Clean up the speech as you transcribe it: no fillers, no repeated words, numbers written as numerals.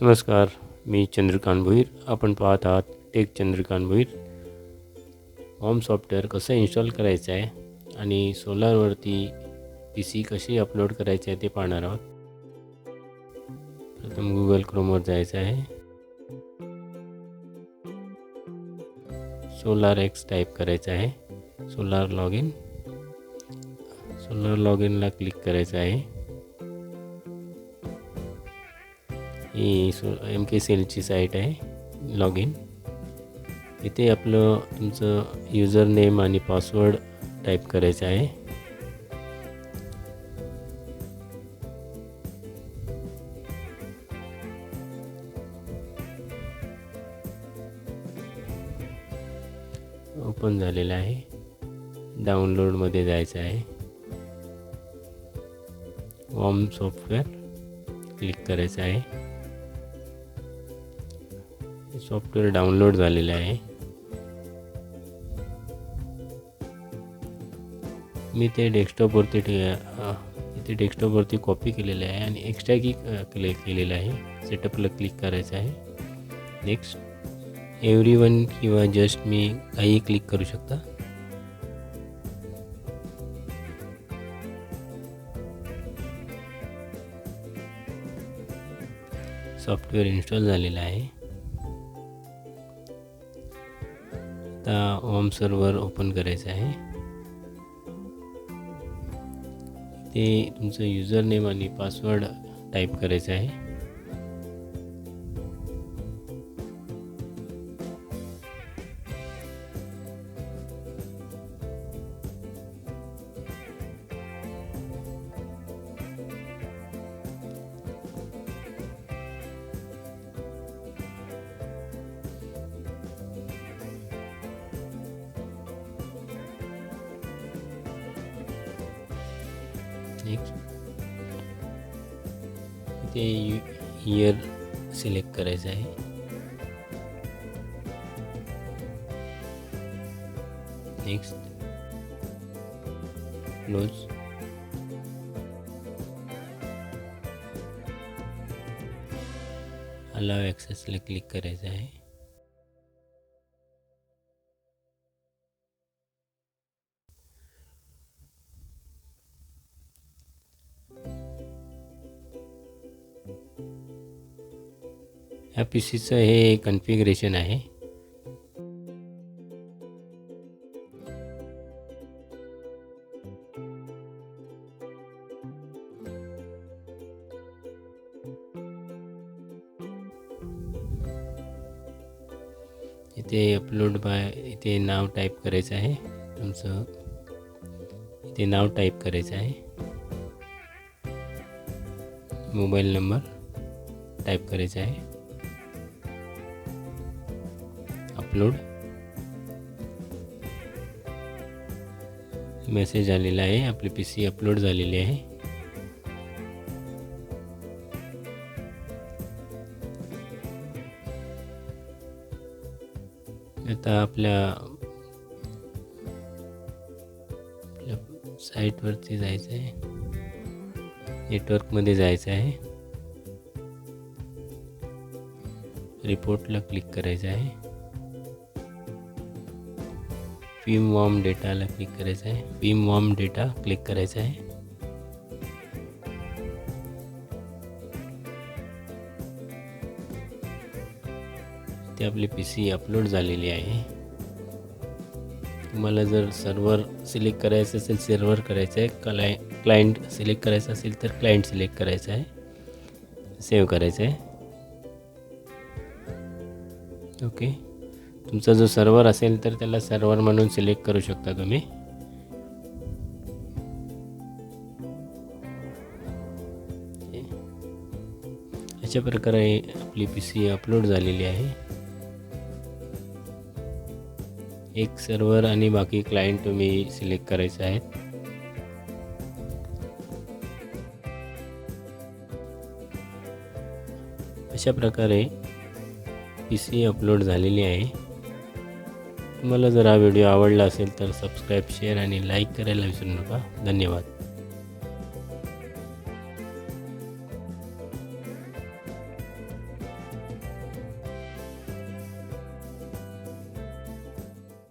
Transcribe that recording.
नमस्कार, मी चंद्रकांत भोईर. आपण पाहत आहात tech Chandrakant Bhoir. Home software कसं इन्स्टॉल करायचं आहे आणि सोलारवरती PC कशी अपलोड करायचे आहे ते पाहणार आहोत. प्रथम गुगल क्रोमवर जायचं आहे. SolarX टाईप करायचं आहे. सोलार लॉगिनला क्लिक करायचं आहे. ही MKCLची साईट आहे. लॉगिन इथे आपलं तुमचं युजर नेम आणि पासवर्ड टाईप करायचं आहे. ओपन झालेलं आहे. डाउनलोडमध्ये जायचं आहे. होम सॉफ्टवेअर क्लिक करायचं आहे. सॉफ्टवेअर डाउनलोड झालेलं आहे. मी ते डेस्कटॉपवरती कॉपी केलेलं आहे आणि एक्स्ट्रा की केलेलं आहे. सेटअपला क्लिक करायचं आहे. नेक्स्ट एव्हरीवन किंवा जस्ट मी काही क्लिक करू शकता. सॉफ्टवेअर इन्स्टॉल झालेलं आहे. आता होम सर्व्हर ओपन करायचं आहे. ते तुमचं युजर नेम आणि पासवर्ड टाईप करायचं आहे. नेक्स्ट इथे इयर सिलेक्ट करायचं आहे. Next close. अलाव ॲक्सेसला क्लिक करायचं आहे. ह्या PCचं हे कॉन्फिगरेशन आहे. इथे अपलोड बाय इथे नाव टाईप करायचं आहे. तुमचं इथे नाव टाईप करायचं आहे. मोबाईल नंबर टाईप करायचा आहे. अपलोड. मेसेज आलेला आहे. आपली PC अपलोड झालेली आहे. आता आपल्या साईटवरती जायचं आहे. नेटवर्कमध्ये जायचं आहे. रिपोर्टला क्लिक करायचं आहे. बीमवॉर्म डेटाला क्लिक करायचं आहे. बीमवॉर्म डेटा क्लिक करायचा आहे. ते आपली PC अपलोड झालेली आहे. तुम्हाला जर सर्व्हर सिलेक्ट करायचं असेल सर्व्हर करायचं आहे. क्लायंट सिलेक्ट करायचं असेल तर क्लायंट सिलेक्ट करायचं आहे. सेव्ह करायचं आहे. ओके. तुमचा जो सर्व्हर असेल तर त्याला सर्व्हर म्हणून सिलेक्ट करू शकता तुम्ही. अशा प्रकारे आपली PC अपलोड झालेली आहे. एक सर्व्हर आणि बाकी क्लायंट तुम्ही सिलेक्ट करायचे आहेत. अशा प्रकारे PC अपलोड झालेली आहे. तुम्हाला जर हा व्हिडिओ आवडला असेल तर सबस्क्राईब, शेअर आणि लाईक करायला विसरू नका. धन्यवाद.